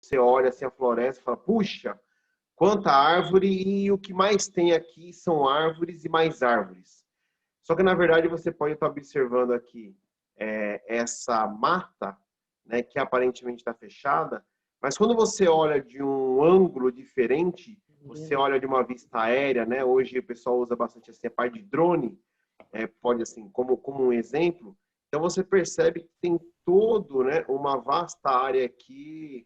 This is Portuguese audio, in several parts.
você olha assim a floresta e fala, puxa, quanta árvore, e o que mais tem aqui são árvores e mais árvores. Só que, na verdade, você pode estar observando aqui essa mata, né, que aparentemente está fechada, mas quando você olha de um ângulo diferente, você olha de uma vista aérea, né? Hoje o pessoal usa bastante assim, a parte de drone, pode assim, como um exemplo. Então você percebe que tem todo, né, uma vasta área aqui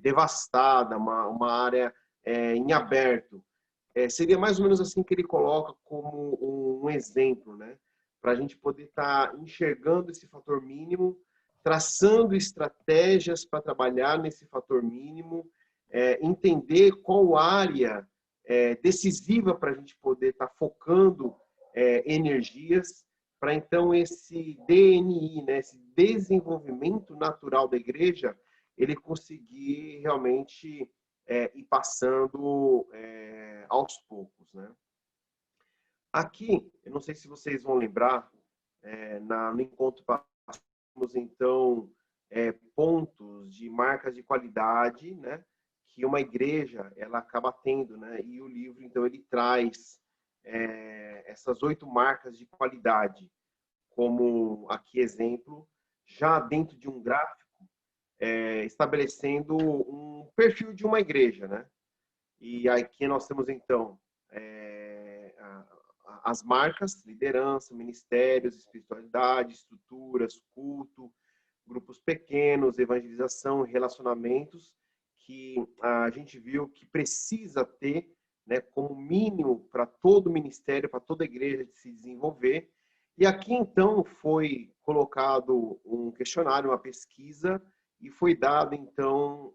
devastada, uma área em aberto. Seria mais ou menos assim que ele coloca como um exemplo, né? Para a gente poder estar enxergando esse fator mínimo, traçando estratégias para trabalhar nesse fator mínimo, entender qual área decisiva para a gente poder estar focando energias, para então esse DNI, né, esse desenvolvimento natural da igreja, ele conseguir realmente ir passando aos poucos, né? Aqui, eu não sei se vocês vão lembrar, no encontro passamos, então, pontos de marcas de qualidade, né? Que uma igreja, ela acaba tendo, né? E o livro, então, ele traz essas 8 marcas de qualidade, como aqui exemplo, já dentro de um gráfico, estabelecendo um perfil de uma igreja, né? E aqui nós temos, então, as marcas, liderança, ministérios, espiritualidade, estruturas, culto, grupos pequenos, evangelização, relacionamentos, que a gente viu que precisa ter, né, como mínimo para todo ministério, para toda igreja de se desenvolver. E aqui, então, foi colocado um questionário, uma pesquisa, e foi dado, então,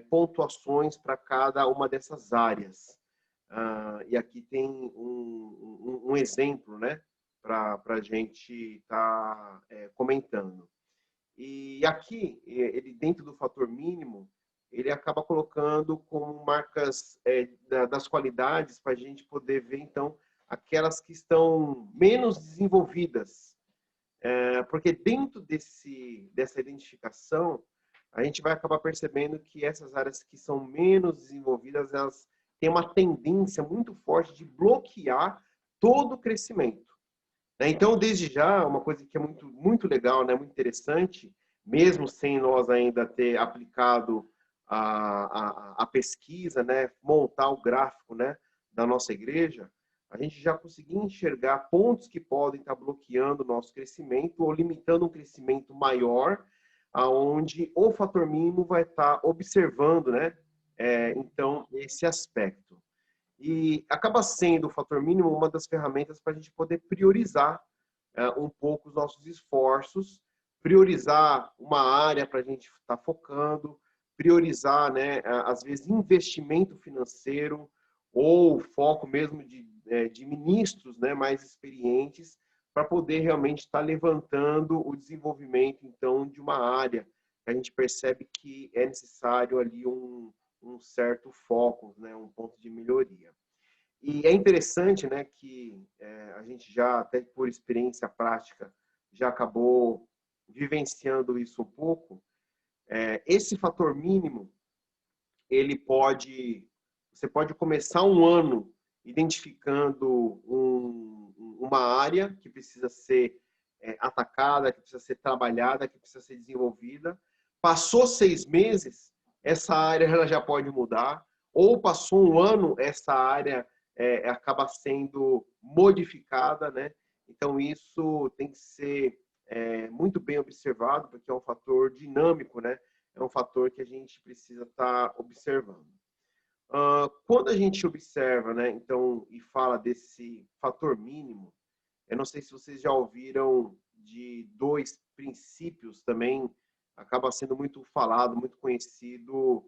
pontuações para cada uma dessas áreas. E aqui tem um exemplo, né, para a gente estar comentando. E aqui, ele dentro do fator mínimo, ele acaba colocando como marcas das qualidades para a gente poder ver, então, aquelas que estão menos desenvolvidas. Porque dentro dessa identificação, a gente vai acabar percebendo que essas áreas que são menos desenvolvidas, elas têm uma tendência muito forte de bloquear todo o crescimento. Então, desde já, uma coisa que é muito, muito legal, né, muito interessante, mesmo sem nós ainda ter aplicado a pesquisa, né, montar o gráfico, né, da nossa igreja, a gente já conseguiu enxergar pontos que podem estar bloqueando o nosso crescimento ou limitando um crescimento maior, aonde o fator mínimo vai estar observando, né, então, esse aspecto. E acaba sendo o fator mínimo uma das ferramentas para a gente poder priorizar um pouco os nossos esforços, priorizar uma área para a gente estar focando, priorizar, né, às vezes, investimento financeiro ou foco mesmo de ministros, né, mais experientes para poder realmente estar levantando o desenvolvimento, então, de uma área. A gente percebe que é necessário ali um certo foco, né, um ponto de melhoria. E é interessante, né, que a gente já, até por experiência prática, já acabou vivenciando isso um pouco. Esse fator mínimo, você pode começar um ano identificando uma área que precisa ser atacada, que precisa ser trabalhada, que precisa ser desenvolvida. Passou 6 meses, essa área ela já pode mudar, ou passou um ano, essa área acaba sendo modificada, né? Então, isso tem que ser muito bem observado, porque é um fator dinâmico, né? É um fator que a gente precisa estar observando. Quando a gente observa, né, então, e fala desse fator mínimo, eu não sei se vocês já ouviram de 2 princípios também, acaba sendo muito falado, muito conhecido.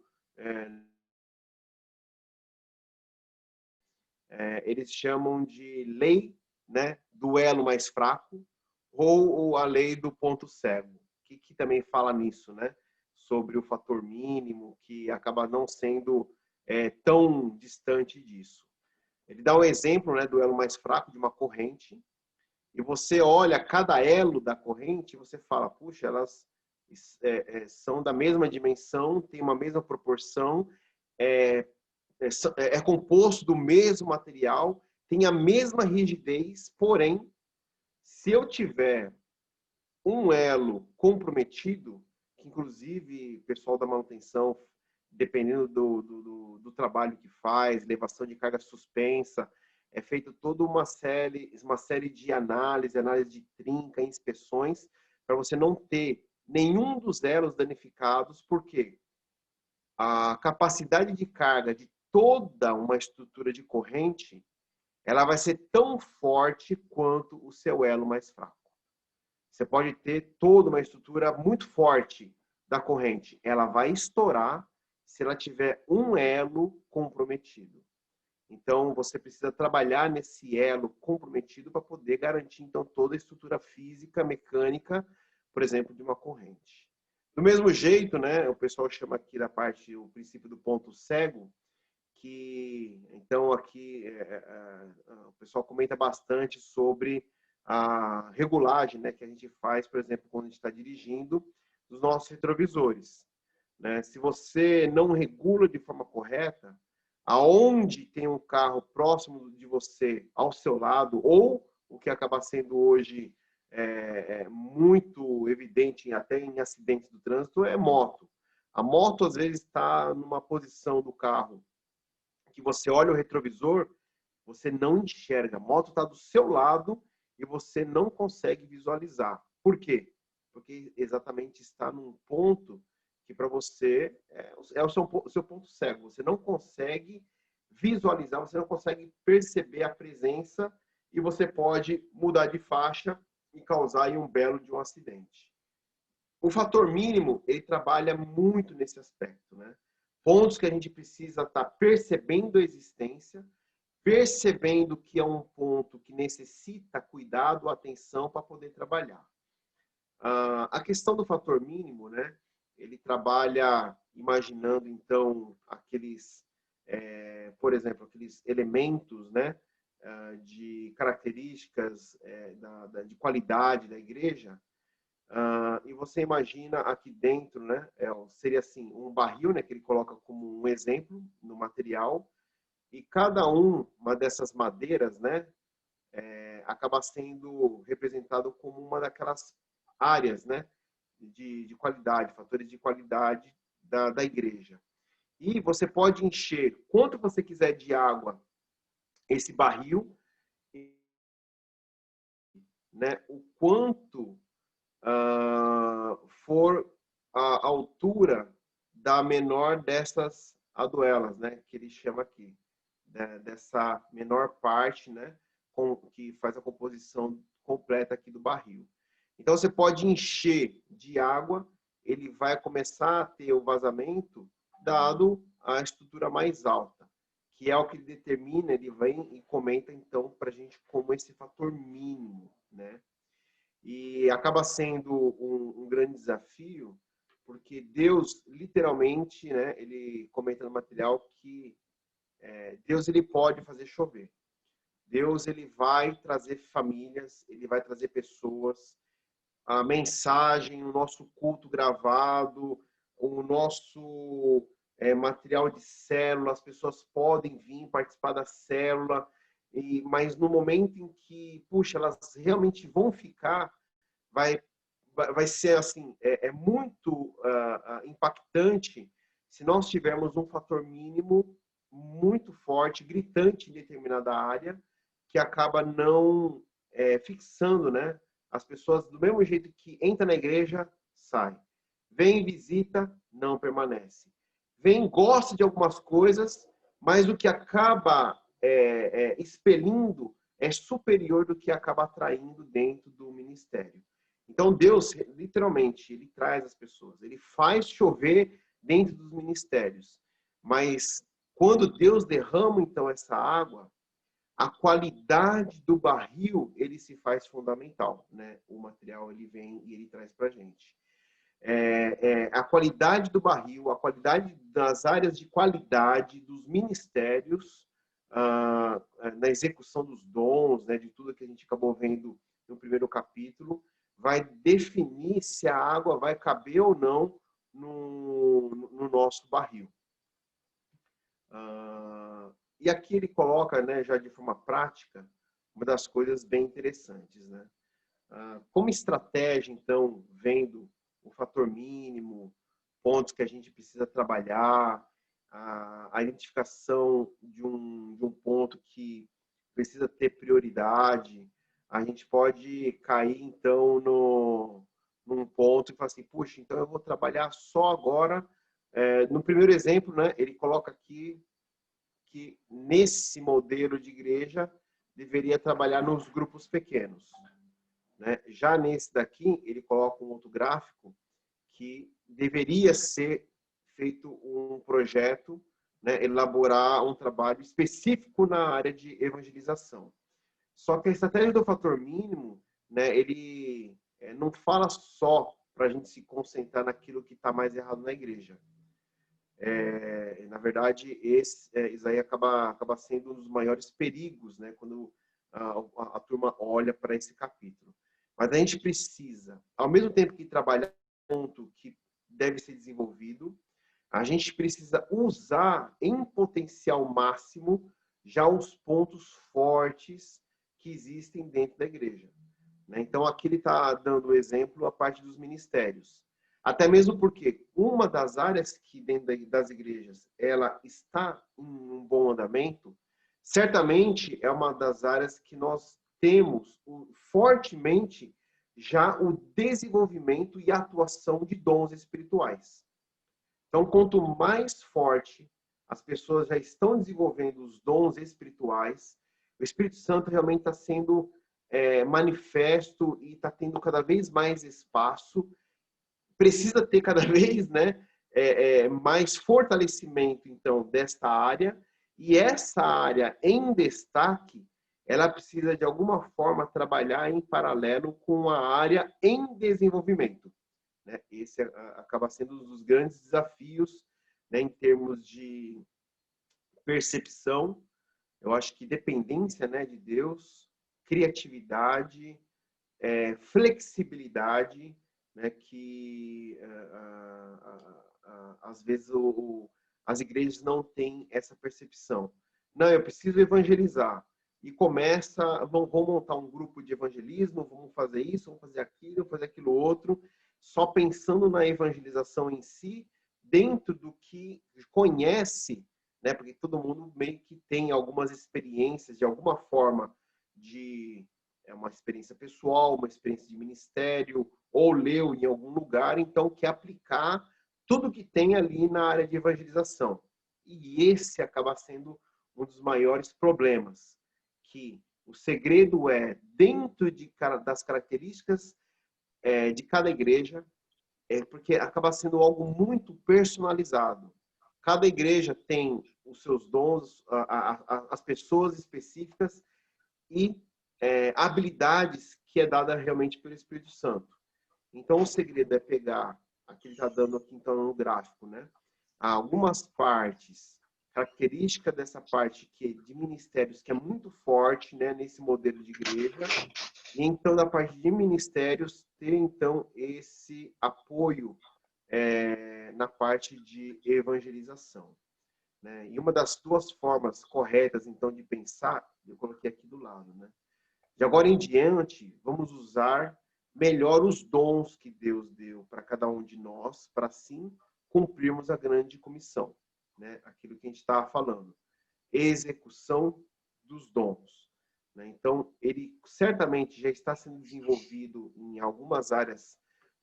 Eles chamam de lei, né, do elo mais fraco ou a lei do ponto cego, que também fala nisso, né, sobre o fator mínimo, que acaba não sendo tão distante disso. Ele dá um exemplo, né, do elo mais fraco de uma corrente, e você olha cada elo da corrente e você fala, puxa, elas são da mesma dimensão, têm uma mesma proporção, é composto do mesmo material, tem a mesma rigidez, porém, se eu tiver um elo comprometido, que inclusive o pessoal da manutenção, dependendo do trabalho que faz, elevação de carga suspensa, é feito toda uma série de análise de trinca, inspeções, para você não ter nenhum dos elos danificados, porque a capacidade de carga de toda uma estrutura de corrente, ela vai ser tão forte quanto o seu elo mais fraco. Você pode ter toda uma estrutura muito forte da corrente, ela vai estourar se ela tiver um elo comprometido. Então, você precisa trabalhar nesse elo comprometido para poder garantir, então, toda a estrutura física, mecânica, por exemplo, de uma corrente. Do mesmo jeito, né, o pessoal chama aqui da parte, o princípio do ponto cego, que, então, aqui o pessoal comenta bastante sobre a regulagem, né, que a gente faz, por exemplo, quando a gente está dirigindo, dos nossos retrovisores. Né? Se você não regula de forma correta, aonde tem um carro próximo de você, ao seu lado, ou o que acaba sendo hoje muito evidente até em acidentes do trânsito, é moto. A moto, às vezes, está numa posição do carro que você olha o retrovisor, você não enxerga. A moto está do seu lado e você não consegue visualizar. Por quê? Porque exatamente está num ponto que para você é o seu ponto cego. Você não consegue visualizar, você não consegue perceber a presença e você pode mudar de faixa e causar aí um belo de um acidente. O fator mínimo, ele trabalha muito nesse aspecto, né? Pontos que a gente precisa estar percebendo a existência, percebendo que é um ponto que necessita cuidado, atenção para poder trabalhar. A questão do fator mínimo, né? Ele trabalha imaginando, então, aqueles, por exemplo, aqueles elementos, né? De características de qualidade da igreja. E você imagina aqui dentro, né? Seria assim, um barril, né? Que ele coloca como um exemplo no material. E cada uma dessas madeiras, né? Acaba sendo representado como uma daquelas áreas, né? De qualidade, fatores de qualidade da igreja. E você pode encher quanto você quiser de água esse barril, né? O quanto for a altura da menor dessas aduelas, né? Que ele chama aqui, né? Dessa menor parte, né? Que faz a composição completa aqui do barril. Então, você pode encher de água, ele vai começar a ter o vazamento dado a estrutura mais alta, que é o que ele determina, ele vem e comenta, então, para a gente como esse fator mínimo, né? E acaba sendo um grande desafio, porque Deus, literalmente, né, ele comenta no material que Deus ele pode fazer chover. Deus ele vai trazer famílias, ele vai trazer pessoas, a mensagem, o nosso culto gravado, o nosso material de célula, as pessoas podem vir participar da célula, mas no momento em que, puxa, elas realmente vão ficar, vai ser assim, muito impactante se nós tivermos um fator mínimo muito forte, gritante em determinada área, que acaba não fixando, né? As pessoas, do mesmo jeito que entra na igreja, sai. Vem, visita, não permanece. Vem, gosta de algumas coisas, mas o que acaba expelindo é superior do que acaba atraindo dentro do ministério. Então, Deus, literalmente, ele traz as pessoas. Ele faz chover dentro dos ministérios. Mas, quando Deus derrama, então, essa água, a qualidade do barril, ele se faz fundamental, né? O material, ele vem e ele traz para a gente. A qualidade do barril, a qualidade das áreas de qualidade dos ministérios, na execução dos dons, né? De tudo que a gente acabou vendo no primeiro capítulo, vai definir se a água vai caber ou não no nosso barril. E aqui ele coloca, né, já de forma prática, uma das coisas bem interessantes, né? Como estratégia, então, vendo o fator mínimo, pontos que a gente precisa trabalhar, a identificação de um ponto que precisa ter prioridade, a gente pode cair, então, num ponto e falar assim, puxa, então eu vou trabalhar só agora. No primeiro exemplo, né, ele coloca aqui que nesse modelo de igreja deveria trabalhar nos grupos pequenos, né? Já nesse daqui, ele coloca um outro gráfico que deveria ser feito um projeto, né, elaborar um trabalho específico na área de evangelização. Só que a estratégia do fator mínimo, né, ele não fala só para a gente se concentrar naquilo que está mais errado na igreja. Na verdade, isso aí acaba sendo um dos maiores perigos, né, quando a turma olha para esse capítulo. Mas a gente precisa, ao mesmo tempo que trabalhar um ponto que deve ser desenvolvido, a gente precisa usar em potencial máximo já os pontos fortes que existem dentro da igreja, né? Então, aqui ele está dando o exemplo a parte dos ministérios. Até mesmo porque uma das áreas que dentro das igrejas ela está em um bom andamento, certamente é uma das áreas que nós temos fortemente já o desenvolvimento e atuação de dons espirituais. Então, quanto mais forte as pessoas já estão desenvolvendo os dons espirituais, o Espírito Santo realmente está sendo manifesto e está tendo cada vez mais espaço. Precisa ter cada vez, né, mais fortalecimento, então, desta área. E essa área em destaque, ela precisa, de alguma forma, trabalhar em paralelo com a área em desenvolvimento, né? Esse acaba sendo um dos grandes desafios, né, em termos de percepção. Eu acho que dependência, né, de Deus, criatividade, flexibilidade, né, que às vezes as igrejas não têm essa percepção. Não, eu preciso evangelizar. E vão montar um grupo de evangelismo, vamos fazer isso, vamos fazer aquilo, vamos fazer aquilo outro, só pensando na evangelização em si, dentro do que conhece, né? Porque todo mundo meio que tem algumas experiências, de alguma forma, uma experiência pessoal, uma experiência de ministério, ou leu em algum lugar, então quer aplicar tudo que tem ali na área de evangelização. E esse acaba sendo um dos maiores problemas, que o segredo dentro das características de cada igreja, porque acaba sendo algo muito personalizado. Cada igreja tem os seus dons, as pessoas específicas e habilidades que é dada realmente pelo Espírito Santo. Então, o segredo é pegar, aqui ele está dando aqui então no gráfico, né? Algumas partes, característica dessa parte de ministérios que é muito forte, né, nesse modelo de igreja, e então da parte de ministérios ter então esse apoio na parte de evangelização, né? E uma das duas formas corretas então de pensar, eu coloquei aqui do lado, né? De agora em diante, vamos usar melhor os dons que Deus deu para cada um de nós, para assim cumprirmos a grande comissão, né? Aquilo que a gente estava falando. Execução dos dons, né? Então, ele certamente já está sendo desenvolvido em algumas áreas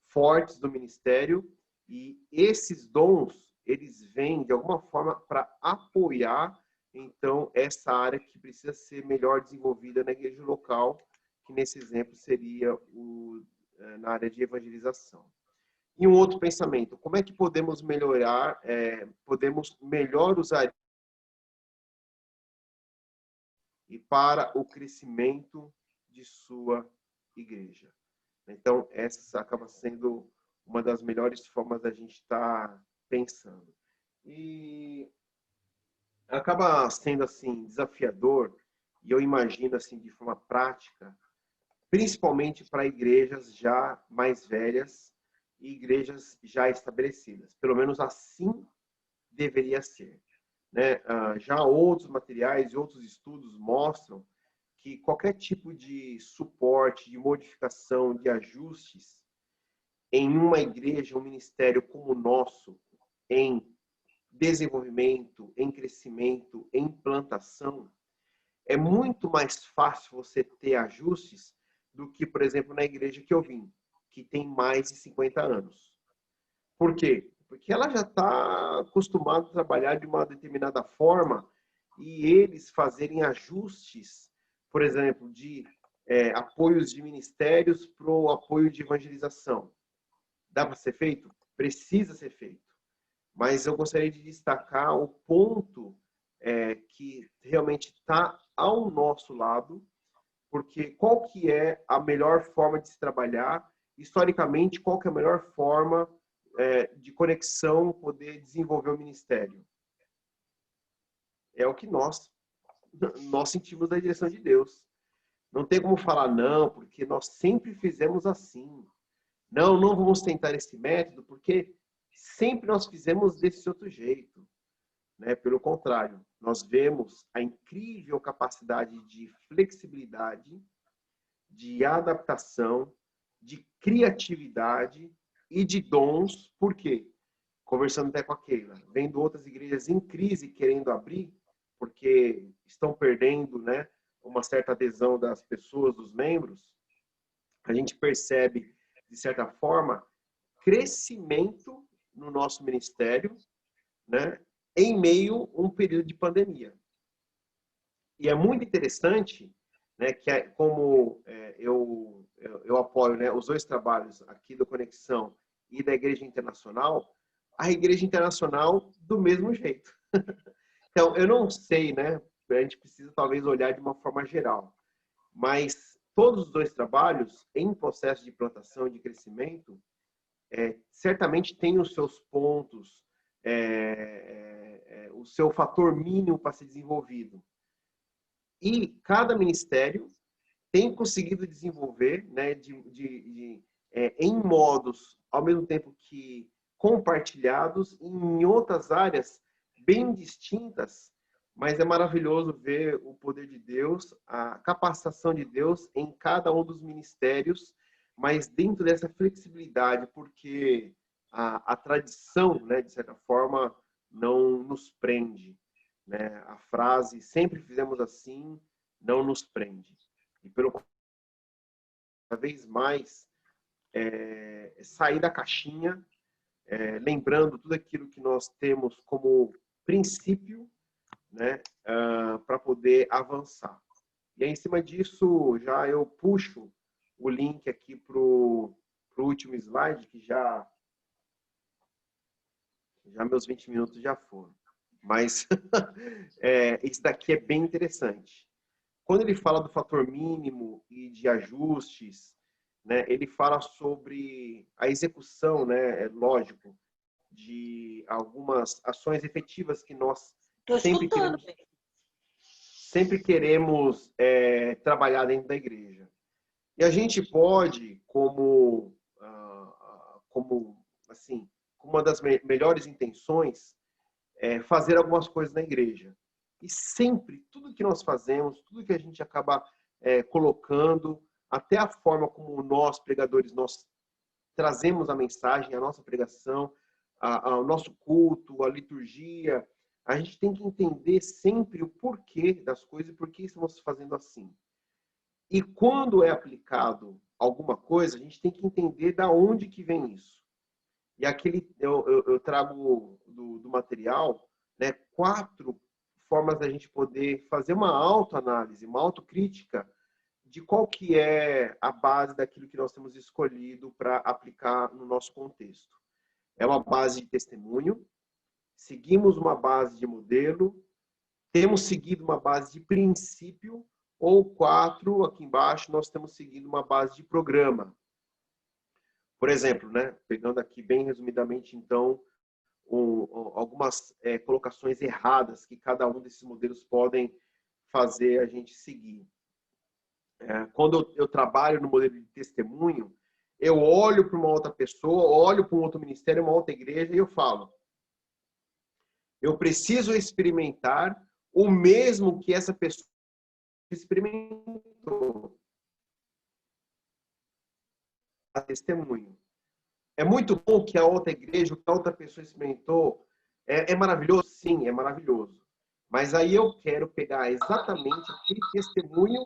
fortes do ministério e esses dons, eles vêm de alguma forma para apoiar então essa área que precisa ser melhor desenvolvida na igreja local, que nesse exemplo seria na área de evangelização. E um outro pensamento, como é que podemos melhorar, podemos melhor usar e para o crescimento de sua igreja? Então, essa acaba sendo uma das melhores formas da gente estar pensando. E acaba sendo assim desafiador, e eu imagino assim de forma prática, principalmente para igrejas já mais velhas e igrejas já estabelecidas. Pelo menos assim deveria ser, né? Já outros materiais e outros estudos mostram que qualquer tipo de suporte, de modificação, de ajustes em uma igreja, um ministério como o nosso, em desenvolvimento, em crescimento, em plantação, é muito mais fácil você ter ajustes do que, por exemplo, na igreja que eu vim, que tem mais de 50 anos. Por quê? Porque ela já está acostumada a trabalhar de uma determinada forma e eles fazerem ajustes, por exemplo, de apoios de ministérios para o apoio de evangelização. Dá para ser feito? Precisa ser feito. Mas eu gostaria de destacar o ponto que realmente está ao nosso lado, porque qual que é a melhor forma de se trabalhar? Historicamente, qual que é a melhor forma de conexão, poder desenvolver o ministério? É o que nós sentimos da direção de Deus. Não tem como falar não, porque nós sempre fizemos assim. Não, não vamos tentar esse método, porque sempre nós fizemos desse outro jeito. Né? Pelo contrário, nós vemos a incrível capacidade de flexibilidade, de adaptação, de criatividade e de dons. Por quê? Conversando até com a Keila, vendo outras igrejas em crise querendo abrir, porque estão perdendo, né, uma certa adesão das pessoas, dos membros, a gente percebe, de certa forma, crescimento no nosso ministério, né, em meio a um período de pandemia. E é muito interessante, né, que como eu apoio, né, os dois trabalhos aqui do Conexão e da Igreja Internacional, a Igreja Internacional do mesmo jeito. Então, eu não sei, né, a gente precisa talvez olhar de uma forma geral, mas todos os dois trabalhos, em processo de plantação e de crescimento, certamente têm os seus pontos, o seu fator mínimo para ser desenvolvido. E cada ministério tem conseguido desenvolver, né, em modos, ao mesmo tempo que compartilhados, em outras áreas bem distintas, mas é maravilhoso ver o poder de Deus, a capacitação de Deus em cada um dos ministérios, mas dentro dessa flexibilidade, porque a tradição, né, de certa forma, não nos prende. Né? A frase, sempre fizemos assim, não nos prende. E pelo cada vez mais, sair da caixinha, lembrando tudo aquilo que nós temos como princípio, né, para poder avançar. E aí, em cima disso, já eu puxo o link aqui para o último slide, que já meus 20 minutos já foram. Mas isso daqui é bem interessante. Quando ele fala do fator mínimo e de ajustes, né, ele fala sobre a execução, né, lógico, de algumas ações efetivas que nós sempre queremos trabalhar dentro da igreja. E a gente pode, como assim, com uma das melhores intenções, fazer algumas coisas na igreja. E sempre, tudo que nós fazemos, tudo que a gente acaba colocando, até a forma como nós, pregadores, nós trazemos a mensagem, a nossa pregação, o nosso culto, a liturgia, a gente tem que entender sempre o porquê das coisas e por que estamos fazendo assim. E quando é aplicado alguma coisa, a gente tem que entender da onde que vem isso. E aquele eu trago do material, né, 4 formas da gente poder fazer uma autoanálise, uma autocrítica de qual que é a base daquilo que nós temos escolhido para aplicar no nosso contexto. É uma base de testemunho, seguimos uma base de modelo, temos seguido uma base de princípio, ou 4, aqui embaixo, nós temos seguido uma base de programa. Por exemplo, né, pegando aqui bem resumidamente, então, algumas colocações erradas que cada um desses modelos podem fazer a gente seguir. quando eu trabalho no modelo de testemunho, eu olho para uma outra pessoa, olho para um outro ministério, uma outra igreja, e eu falo, eu preciso experimentar o mesmo que essa pessoa experimentou. A testemunho. É muito bom que a outra igreja, que a outra pessoa experimentou. É maravilhoso? Sim, é maravilhoso. Mas aí eu quero pegar exatamente aquele testemunho,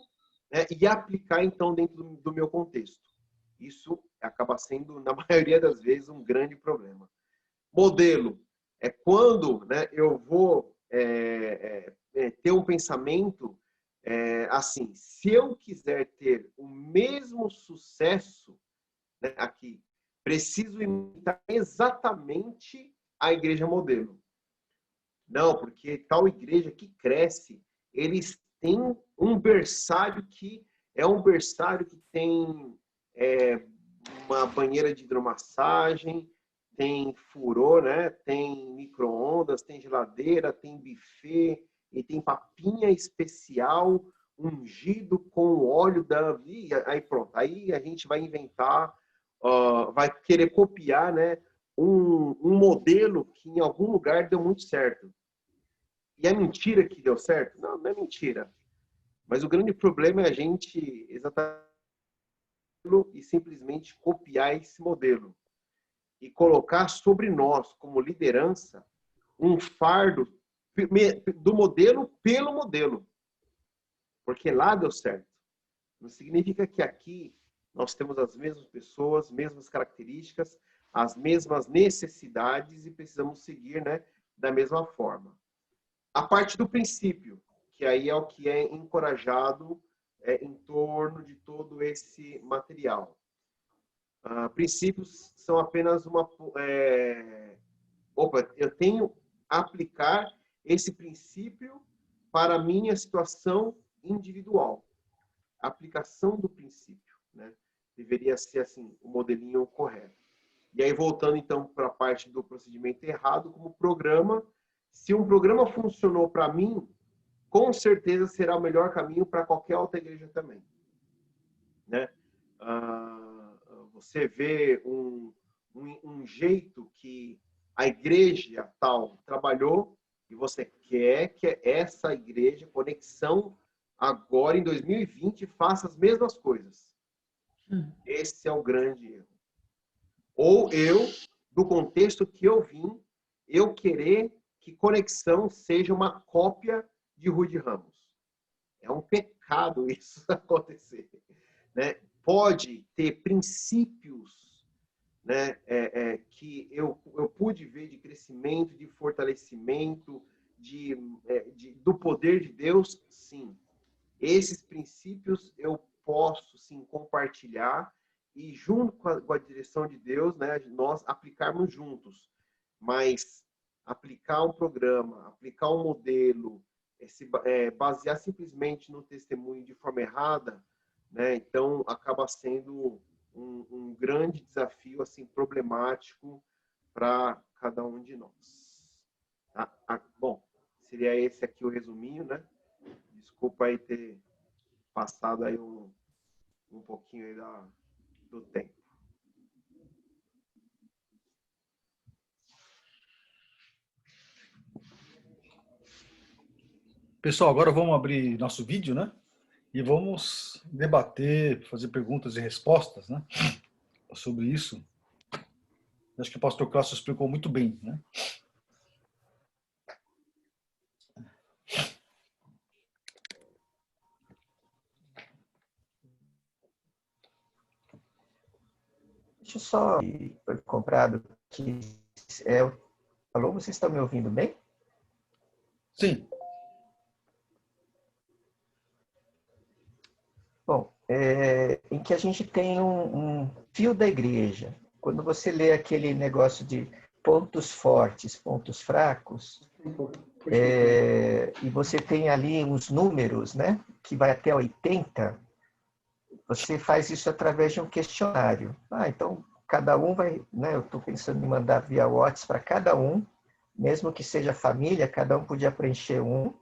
né, e aplicar, então, dentro do meu contexto. Isso acaba sendo, na maioria das vezes, um grande problema. Modelo é quando, né, eu vou ter um pensamento assim, se eu quiser ter o mesmo sucesso, né, aqui, preciso imitar exatamente a igreja modelo. Não, porque tal igreja que cresce, eles têm um berçário que é um berçário que tem uma banheira de hidromassagem, tem furô, né? Tem micro-ondas, tem geladeira, tem buffet, e tem papinha especial ungido com o óleo da... E aí pronto, aí a gente vai inventar, vai querer copiar, né? Um modelo que em algum lugar deu muito certo. E é mentira que deu certo? Não, não é mentira. Mas o grande problema é a gente exatamente e simplesmente copiar esse modelo e colocar sobre nós, como liderança, um fardo do modelo pelo modelo. Porque lá deu certo. Não significa que aqui nós temos as mesmas pessoas, mesmas características, as mesmas necessidades e precisamos seguir, né, da mesma forma. A parte do princípio, que aí é o que é encorajado em torno de todo esse material. Princípios são apenas uma... eu tenho aplicar esse princípio para a minha situação individual. A aplicação do princípio, né? Deveria ser assim, o modelinho correto. E aí, voltando então para a parte do procedimento errado, como programa, se um programa funcionou para mim, com certeza será o melhor caminho para qualquer outra igreja também, né? Você vê um jeito que a igreja tal trabalhou e você quer que essa igreja, Conexão, agora em 2020, faça as mesmas coisas. Esse é o grande erro. Ou eu, do contexto que eu vim, eu querer que Conexão seja uma cópia de Rude Ramos. É um pecado isso acontecer, né? Pode ter princípios, né, que eu pude ver de crescimento, de fortalecimento, do poder de Deus, sim. Esses princípios eu posso, sim, compartilhar e, junto com a direção de Deus, né, nós aplicarmos juntos. Mas aplicar um programa, aplicar um modelo, basear simplesmente no testemunho de forma errada, né, então acaba sendo um grande desafio, assim, problemático para cada um de nós. Bom, seria esse aqui o resuminho, né? Desculpa aí ter passado aí um pouquinho aí do tempo. Pessoal, agora vamos abrir nosso vídeo, né? E vamos debater, fazer perguntas e respostas, né? Sobre isso. Acho que o pastor Cláudio explicou muito bem, né? Deixa eu só... Foi comprado que alô, vocês estão me ouvindo bem? Sim. Bom, em que a gente tem um fio da igreja. Quando você lê aquele negócio de pontos fortes, pontos fracos, e você tem ali uns números, né, que vai até 80, você faz isso através de um questionário. Então, cada um vai... né, eu estou pensando em mandar via WhatsApp para cada um, mesmo que seja família, cada um podia preencher um.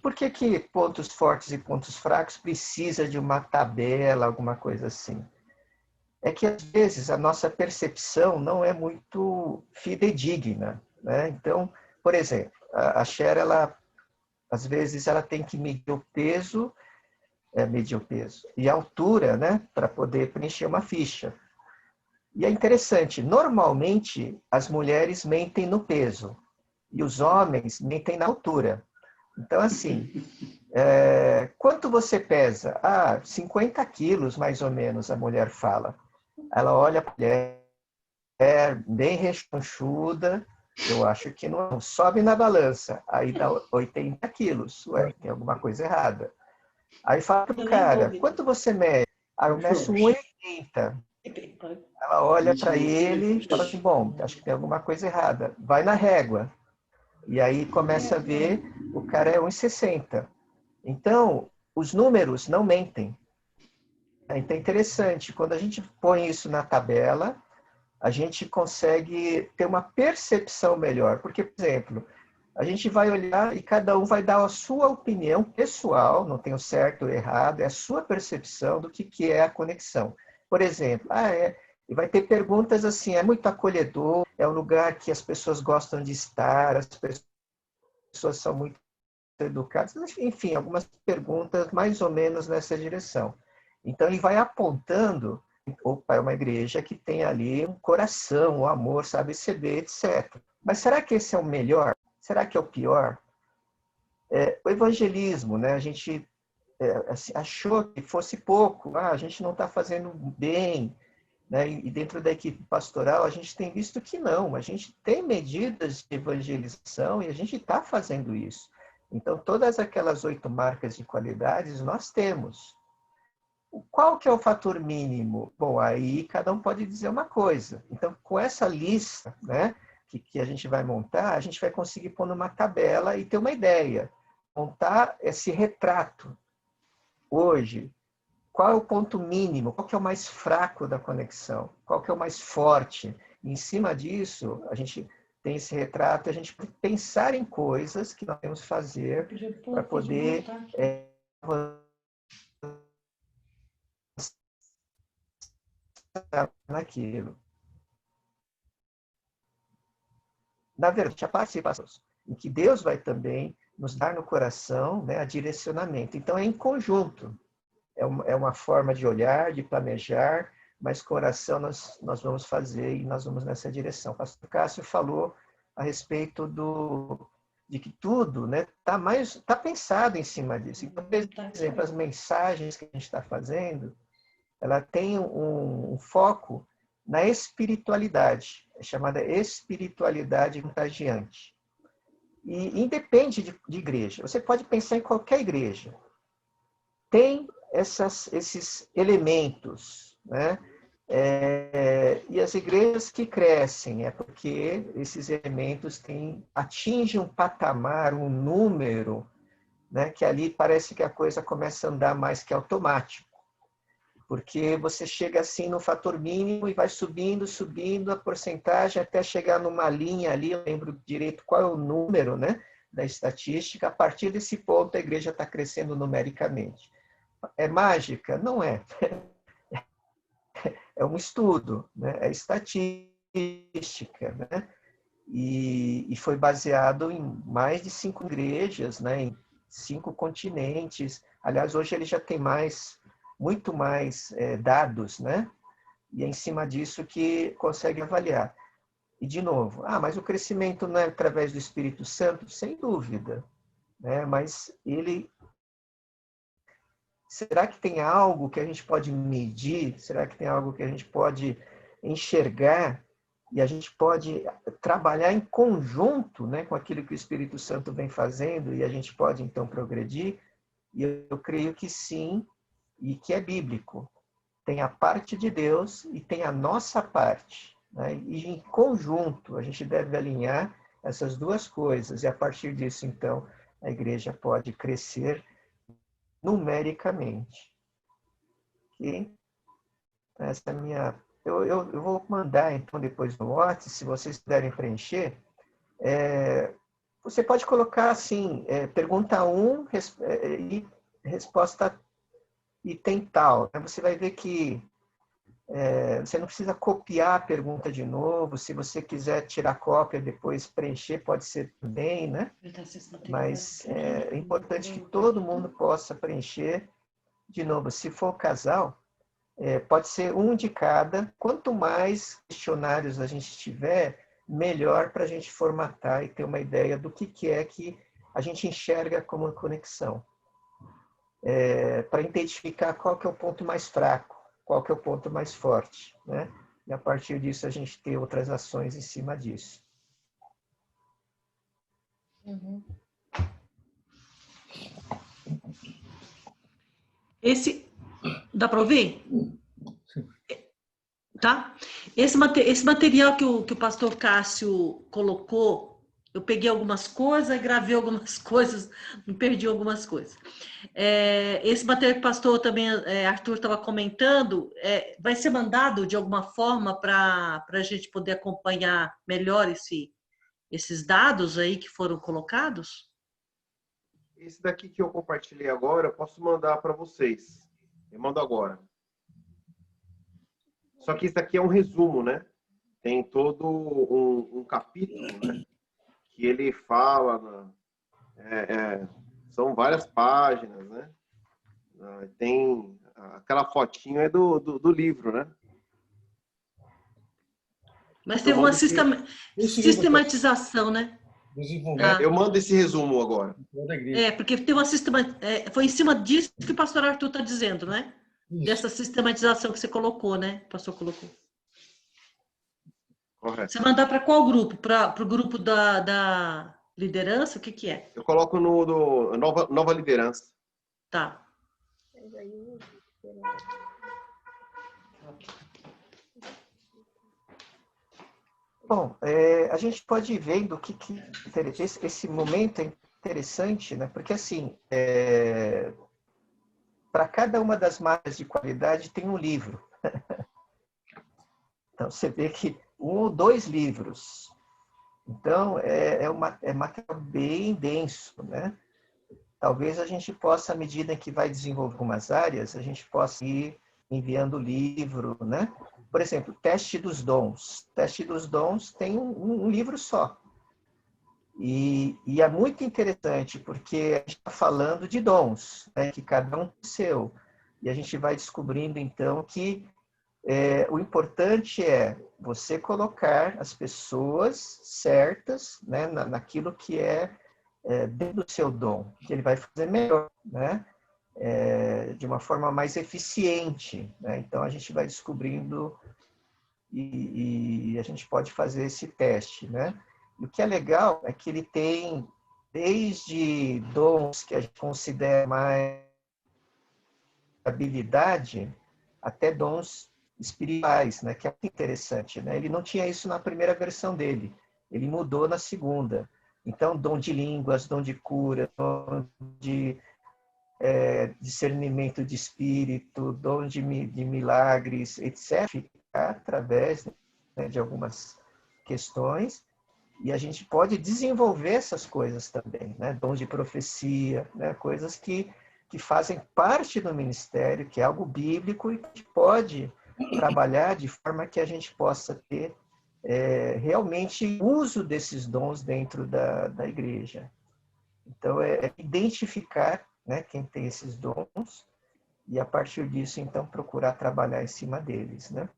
por que que pontos fortes e pontos fracos precisa de uma tabela, alguma coisa assim? É que, às vezes, a nossa percepção não é muito fidedigna, né? Então, por exemplo, a Cher, ela, às vezes, ela tem que medir o peso e a altura, né? Para poder preencher uma ficha. E é interessante, normalmente, as mulheres mentem no peso e os homens mentem na altura. Então, assim, quanto você pesa? 50 quilos, mais ou menos, a mulher fala. Ela olha para a mulher, bem rechonchuda, eu acho que não sobe na balança. Aí dá 80 quilos. Ué, tem alguma coisa errada. Aí fala para o cara, quanto você mede? Eu meço 1,80. Ela olha para ele e fala assim, bom, acho que tem alguma coisa errada. Vai na régua. E aí começa a ver, o cara é 1,60. Então, os números não mentem. Então é interessante, quando a gente põe isso na tabela, a gente consegue ter uma percepção melhor. Porque, por exemplo, a gente vai olhar e cada um vai dar a sua opinião pessoal, não tem o certo ou errado, é a sua percepção do que é a conexão. Por exemplo, e vai ter perguntas assim, é muito acolhedor, é um lugar que as pessoas gostam de estar, as pessoas são muito educadas, enfim, algumas perguntas mais ou menos nessa direção. Então, ele vai apontando, opa, é uma igreja que tem ali um coração, um amor, sabe receber, etc. Mas será que esse é o melhor? Será que é o pior? O evangelismo, né? A gente achou que fosse pouco, a gente não está fazendo bem, né? E dentro da equipe pastoral, a gente tem visto que não, a gente tem medidas de evangelização e a gente está fazendo isso. Então, todas aquelas 8 marcas de qualidades nós temos. Qual que é o fator mínimo? Bom, aí cada um pode dizer uma coisa. Então, com essa lista, né, que a gente vai montar, a gente vai conseguir pôr numa tabela e ter uma ideia. Montar esse retrato. Hoje, qual é o ponto mínimo? Qual que é o mais fraco da conexão? Qual que é o mais forte? E, em cima disso, a gente tem esse retrato, a gente pode pensar em coisas que nós temos que fazer para poder naquilo. Na verdade, a participação, em que Deus vai também nos dar no coração, né, a direcionamento. Então, é em conjunto. É uma forma de olhar, de planejar, mas com oração nós vamos fazer e nós vamos nessa direção. O pastor Cássio falou a respeito de que tudo tá pensado em cima disso. Então, por exemplo, as mensagens que a gente está fazendo, ela tem um foco na espiritualidade, é chamada espiritualidade contagiante. E independe de igreja. Você pode pensar em qualquer igreja. Tem esses elementos, né? E as igrejas que crescem é porque esses elementos atingem um patamar, um número, né? Que ali parece que a coisa começa a andar mais que automático. Porque você chega assim no fator mínimo e vai subindo, subindo a porcentagem até chegar numa linha ali, eu lembro direito qual é o número, né, da estatística. A partir desse ponto a igreja está crescendo numericamente. É mágica? Não é. É um estudo, né? É estatística, né? E foi baseado em mais de 5 igrejas, né? Em 5 continentes. Aliás, hoje ele já tem muito mais dados, né? E é em cima disso que consegue avaliar. E, de novo, mas o crescimento não é através do Espírito Santo? Sem dúvida, né? Mas será que tem algo que a gente pode medir? Será que tem algo que a gente pode enxergar e a gente pode trabalhar em conjunto, né, com aquilo que o Espírito Santo vem fazendo e a gente pode, então, progredir? E eu creio que sim, e que é bíblico. Tem a parte de Deus e tem a nossa parte, né? E em conjunto a gente deve alinhar essas duas coisas e a partir disso, então, a igreja pode crescer numericamente. Ok? Essa é a minha... Eu vou mandar, então, depois no WhatsApp, se vocês puderem preencher, Você pode colocar assim, pergunta 1 e resposta item tal. Você vai ver que você não precisa copiar a pergunta de novo. Se você quiser tirar cópia depois preencher, pode ser também, né? Mas é importante que todo mundo possa preencher. De novo, se for casal, pode ser um de cada. Quanto mais questionários a gente tiver, melhor para a gente formatar e ter uma ideia do que é que a gente enxerga como conexão. Para identificar qual que é o ponto mais fraco, qual que é o ponto mais forte, né? E a partir disso a gente ter outras ações em cima disso. Uhum. Dá para ouvir? Sim. Tá? Esse material que o pastor Cássio colocou, eu peguei algumas coisas, gravei algumas coisas, me perdi algumas coisas. Esse material que o pastor também, Arthur, estava comentando, vai ser mandado de alguma forma para a gente poder acompanhar melhor esses dados aí que foram colocados? Esse daqui que eu compartilhei agora, eu posso mandar para vocês. Eu mando agora. Só que isso daqui é um resumo, né? Tem todo um capítulo, né? Que ele fala, são várias páginas, né? Tem aquela fotinho do livro, né? Mas teve uma sistematização, né? Eu mando esse resumo agora. Porque tem uma foi em cima disso que o pastor Arthur está dizendo, né? Isso. Dessa sistematização que você colocou, né? O pastor colocou. Correto. Você mandar para qual grupo? Para o grupo da liderança? O que é? Eu coloco no Nova Liderança. Tá. Bom, a gente pode ir vendo que esse momento é interessante, né? Porque assim, para cada uma das marcas de qualidade tem um livro. Então você vê que 1 ou 2 livros. Então é material bem denso, né? Talvez a gente possa, à medida que vai desenvolver algumas áreas, a gente possa ir enviando livro, né? Por exemplo, Teste dos Dons. Teste dos Dons tem um livro só. E é muito interessante, porque a gente está falando de dons, né? Que cada um tem o seu. E a gente vai descobrindo, então, que o importante é você colocar as pessoas certas, né? Naquilo que dentro do seu dom, que ele vai fazer melhor, né? De uma forma mais eficiente, né? Então a gente vai descobrindo e a gente pode fazer esse teste, né? E o que é legal é que ele tem desde dons que a gente considera mais habilidade até dons espirituais, né? Que é muito interessante, né? Ele não tinha isso na primeira versão dele, ele mudou na segunda. Então, dom de línguas, dom de cura, dom de discernimento de espírito, dom de milagres, etc., através, né, de algumas questões, e a gente pode desenvolver essas coisas também, né? Dom de profecia, né? Coisas que fazem parte do ministério, que é algo bíblico e que pode trabalhar de forma que a gente possa ter realmente uso desses dons dentro da igreja. Então, identificar, né, quem tem esses dons e, a partir disso, então, procurar trabalhar em cima deles, né?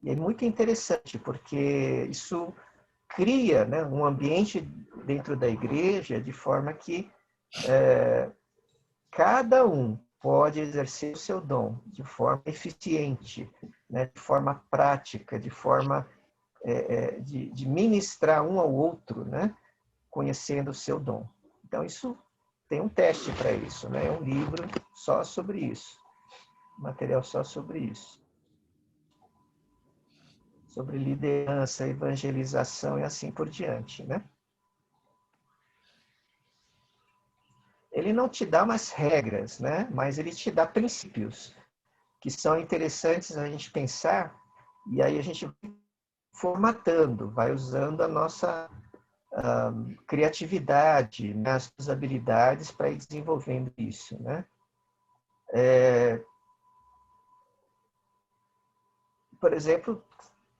E é muito interessante, porque isso cria, né, um ambiente dentro da igreja de forma que cada um pode exercer o seu dom de forma eficiente, né, de forma prática, de forma de ministrar um ao outro, né, conhecendo o seu dom. Então, isso tem um teste para isso, né? É um livro só sobre isso, material só sobre isso. Sobre liderança, evangelização e assim por diante, né? Ele não te dá umas regras, né? Mas ele te dá princípios que são interessantes a gente pensar, e aí a gente vai formatando, vai usando a nossa criatividade, né, as suas habilidades para ir desenvolvendo isso, né? Por exemplo,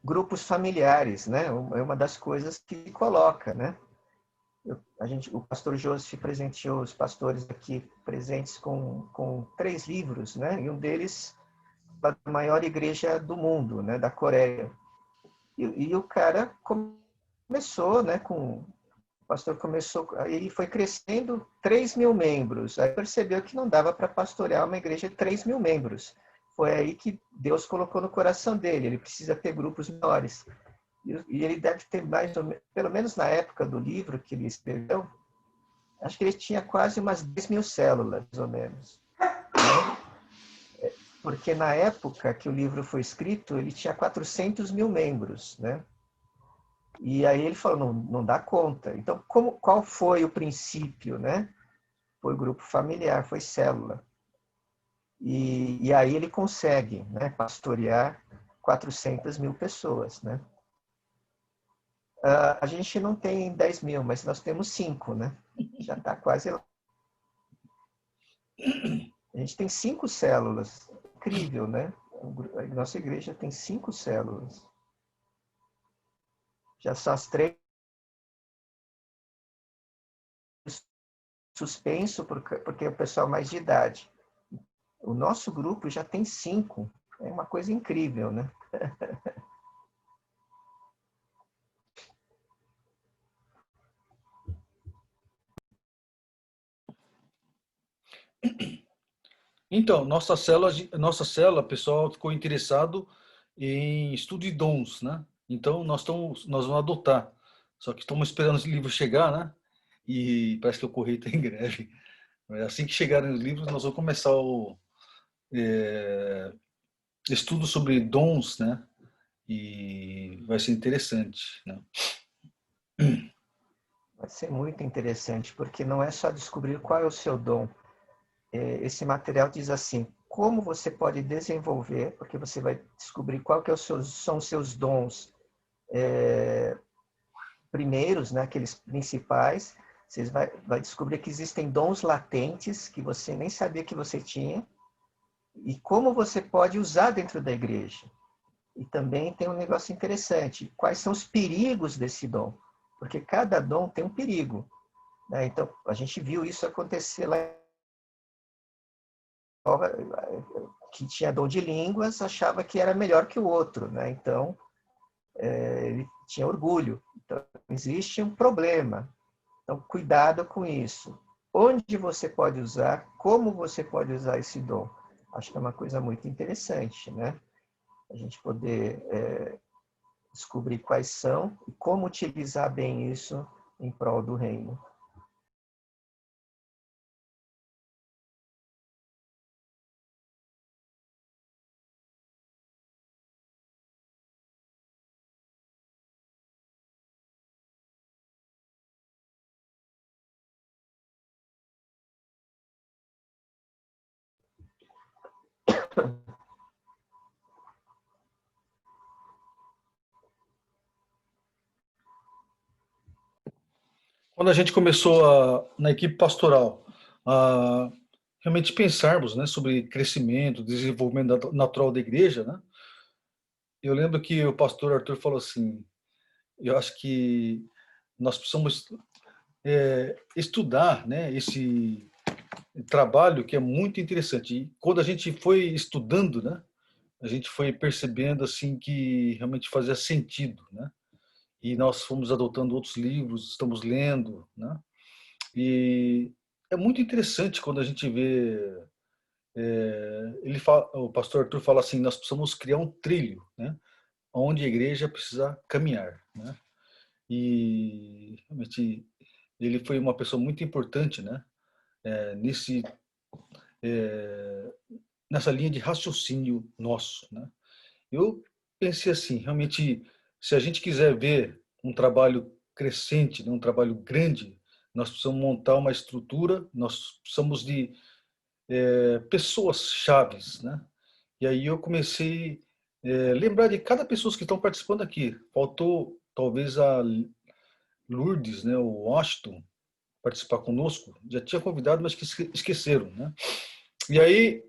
grupos familiares, né? É uma das coisas que coloca, né? O pastor Joseph presenteou os pastores aqui presentes com 3 livros, né? E um deles da maior igreja do mundo, né? Da Coreia. E o cara começou, né? O pastor começou, ele foi crescendo 3.000 membros. Aí percebeu que não dava para pastorear uma igreja de 3.000 membros. Foi aí que Deus colocou no coração dele. Ele precisa ter grupos menores. E ele deve ter mais ou menos, pelo menos na época do livro que ele escreveu, acho que ele tinha quase umas 10.000 células, mais ou menos. Porque na época que o livro foi escrito, ele tinha 400.000 membros, né? E aí ele falou, não dá conta. Então, qual foi o princípio, né? Foi grupo familiar, foi célula. E aí ele consegue, né, pastorear 400.000 pessoas, né? A gente não tem 10.000, mas nós temos 5, né? Já está quase lá. A gente tem 5 células. Incrível, né? A nossa igreja tem 5 células. Já só as 3 suspenso porque é o pessoal mais de idade. O nosso grupo já tem 5. É uma coisa incrível, né? Então, nossa célula, pessoal ficou interessado em estudo de dons, né? Então, nós vamos adotar. Só que estamos esperando esse livro chegar, né? E parece que o correio está em greve. Assim que chegarem os livros, nós vamos começar o estudo sobre dons, né? E vai ser interessante, né? Vai ser muito interessante, porque não é só descobrir qual é o seu dom. Esse material diz assim, como você pode desenvolver, porque você vai descobrir qual que são os seus dons primeiros, né, aqueles principais. Você vai descobrir que existem dons latentes que você nem sabia que você tinha e como você pode usar dentro da igreja. E também tem um negócio interessante, quais são os perigos desse dom? Porque cada dom tem um perigo, né? Então, a gente viu isso acontecer lá que tinha dom de línguas, achava que era melhor que o outro, né? Então, ele tinha orgulho. Então, existe um problema. Então, cuidado com isso. Onde você pode usar, como você pode usar esse dom. Acho que é uma coisa muito interessante, né? A gente poder descobrir quais são e como utilizar bem isso em prol do reino. Quando a gente começou na equipe pastoral a realmente pensarmos, né, sobre crescimento, desenvolvimento natural da igreja, né, eu lembro que o pastor Arthur falou assim, eu acho que nós precisamos estudar, né, esse trabalho que é muito interessante. E quando a gente foi estudando, né, a gente foi percebendo assim que realmente fazia sentido, né? E nós fomos adotando outros livros, estamos lendo, né? E é muito interessante quando a gente vê o pastor Arthur fala assim, nós precisamos criar um trilho, né? Onde a igreja precisa caminhar, né? E realmente ele foi uma pessoa muito importante, né? Nesse nessa linha de raciocínio nosso, né? Eu pensei assim, realmente, se a gente quiser ver um trabalho crescente, né, um trabalho grande, nós precisamos montar uma estrutura, nós precisamos de pessoas chaves, né? E aí eu comecei a lembrar de cada pessoa que estão participando aqui. Faltou talvez a Lourdes, né, o Washington, participar conosco. Já tinha convidado, mas que esqueceram, né? E aí,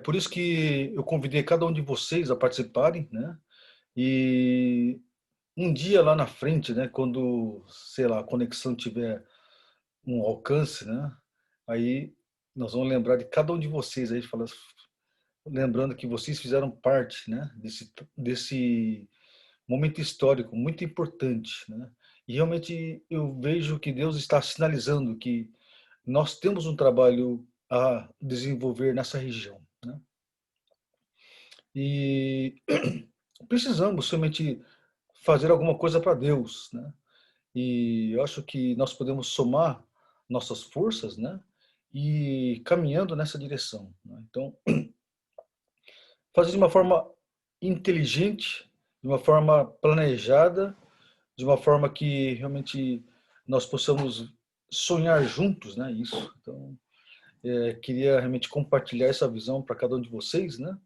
por isso que eu convidei cada um de vocês a participarem, né? E um dia lá na frente, né, quando, sei lá, a conexão tiver um alcance, né? Aí nós vamos lembrar de cada um de vocês aí, lembrando que vocês fizeram parte, né, desse momento histórico muito importante, né? E realmente eu vejo que Deus está sinalizando que nós temos um trabalho a desenvolver nessa região, né? E precisamos somente fazer alguma coisa para Deus, né? E eu acho que nós podemos somar nossas forças, né? E caminhando nessa direção, né? Então, fazer de uma forma inteligente, de uma forma planejada, de uma forma que realmente nós possamos sonhar juntos, né? Isso. Então, queria realmente compartilhar essa visão para cada um de vocês, né?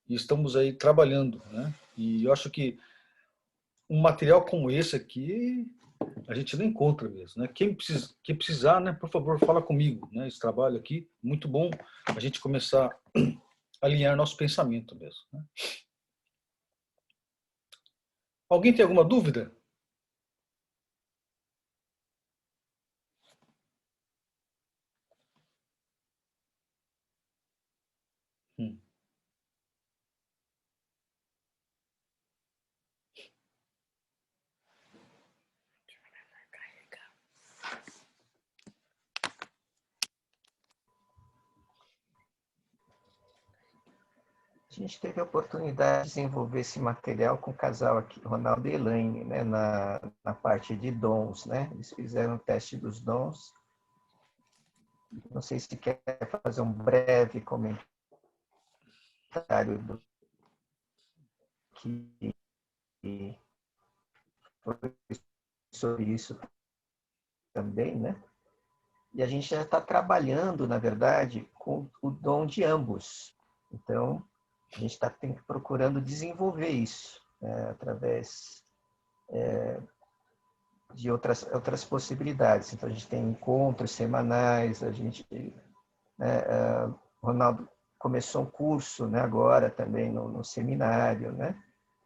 E estamos aí trabalhando, né? E eu acho que um material como esse aqui a gente não encontra mesmo, né? Quem precisar, né? Por favor, fala comigo, né? Esse trabalho aqui muito bom, a gente começar a alinhar nosso pensamento mesmo, né? Alguém tem alguma dúvida? Hum. A gente teve a oportunidade de desenvolver esse material com o casal aqui, Ronaldo e Elaine, né, na parte de dons, né? Eles fizeram o teste dos dons. Não sei se quer fazer um breve comentário do que foi sobre isso também, né? E a gente já está trabalhando, na verdade, com o dom de ambos. Então, a gente está procurando desenvolver isso, né, através de outras possibilidades. Então, a gente tem encontros semanais, a gente, né, o Ronaldo começou um curso, né, agora também no seminário, né?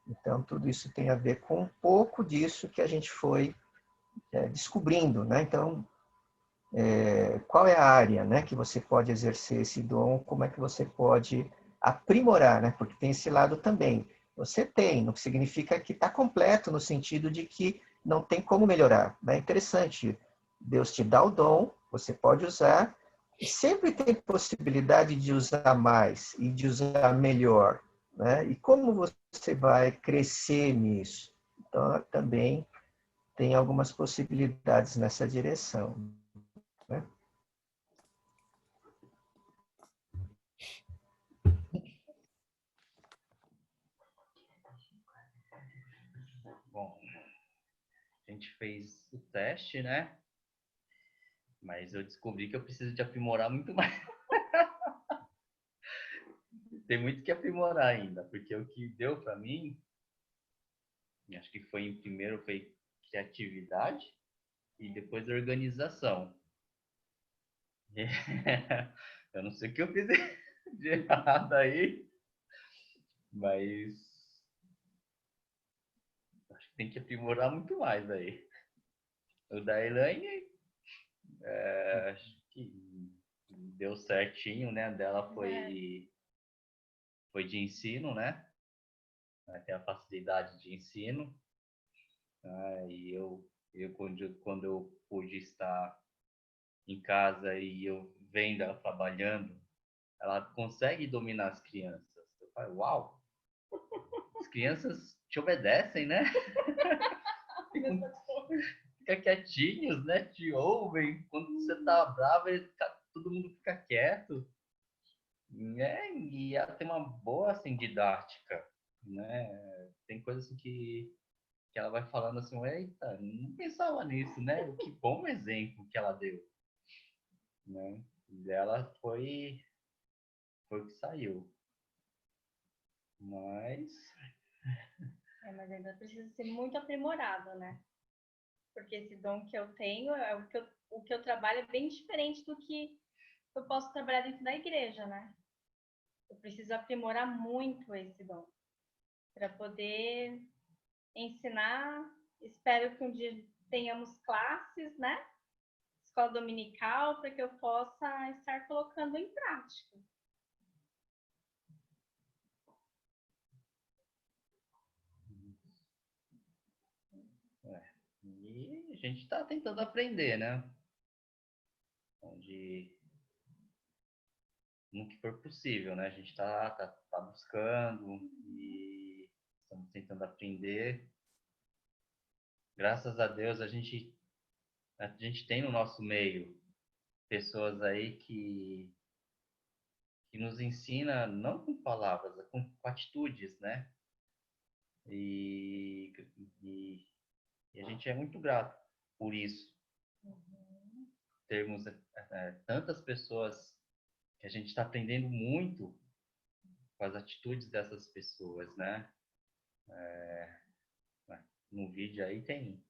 Então, tudo isso tem a ver com um pouco disso que a gente foi descobrindo, né? Então, qual é a área, né, que você pode exercer esse dom, como é que você pode aprimorar, né? Porque tem esse lado também. Você tem, não significa que está completo no sentido de que não tem como melhorar. É, né? Interessante. Deus te dá o dom, você pode usar, e sempre tem possibilidade de usar mais e de usar melhor, né? E como você vai crescer nisso? Então, também tem algumas possibilidades nessa direção, né? Bom, a gente fez o teste, né? Mas eu descobri que eu preciso de aprimorar muito mais. Tem muito que aprimorar ainda, porque o que deu para mim, acho que foi em primeiro foi criatividade e depois organização. Eu não sei o que eu fiz de errado aí, mas acho que tem que aprimorar muito mais aí. O da Elaine, acho que deu certinho, né? Dela foi de ensino, né? Tem a facilidade de ensino. E eu quando eu pude estar em casa e eu vendo ela trabalhando, ela consegue dominar as crianças. Eu falo, uau, as crianças te obedecem, né? Fica quietinhos, né? Te ouvem. Quando você tá bravo, todo mundo fica quieto. Né? E ela tem uma boa assim, didática, né? Tem coisas assim que ela vai falando assim, eita, não pensava nisso, né? Que bom exemplo que ela deu, né? E ela foi o que saiu. Mas mas ainda precisa ser muito aprimorado, né? porque esse dom que eu tenho, o que eu trabalho é bem diferente do que eu posso trabalhar dentro da igreja, né? Eu preciso aprimorar muito esse dom para poder ensinar. Espero que um dia tenhamos classes, né? Escola dominical, para que eu possa estar colocando em prática. E a gente está tentando aprender, né? No que for possível, né? A gente tá buscando e estamos tentando aprender. Graças a Deus a gente tem no nosso meio pessoas aí que nos ensina não com palavras, com atitudes, né? E a gente é muito grato por isso. Termos tantas pessoas que a gente está aprendendo muito com as atitudes dessas pessoas, né? No vídeo aí tem,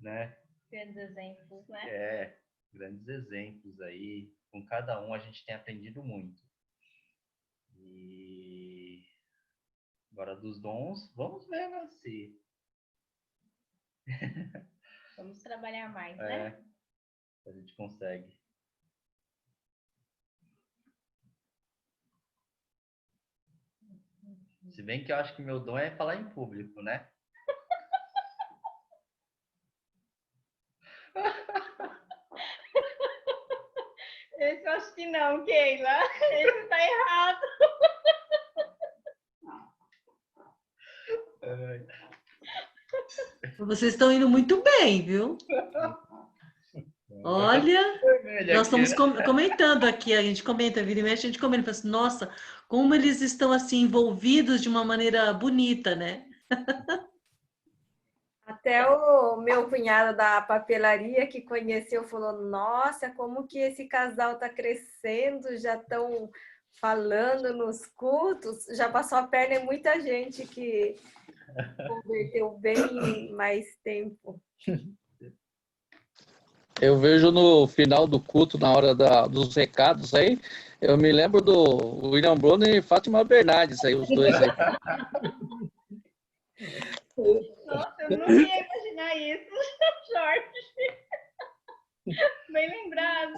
né? Grandes exemplos, né? Grandes exemplos aí. Com cada um a gente tem aprendido muito. E agora dos dons, vamos ver, né? Se Vamos trabalhar mais, né? a gente consegue. Se bem que eu acho que meu dom é falar em público, né? Esse eu acho que não, Keila. Esse tá errado. Vocês estão indo muito bem, viu? Olha, nós estamos comentando aqui, a gente comenta, vira e mexe, a gente comenta, assim, nossa, como eles estão assim envolvidos de uma maneira bonita, né? Até o meu cunhado da papelaria que conheceu falou: nossa, como que esse casal está crescendo, já estão falando nos cultos, já passou a perna em muita gente que converteu bem em mais tempo. Eu vejo no final do culto, na hora dos recados aí, eu me lembro do William Bruno e Fátima Bernardes, aí, os dois aí. Nossa, eu nunca ia imaginar isso, Jorge. Bem lembrado.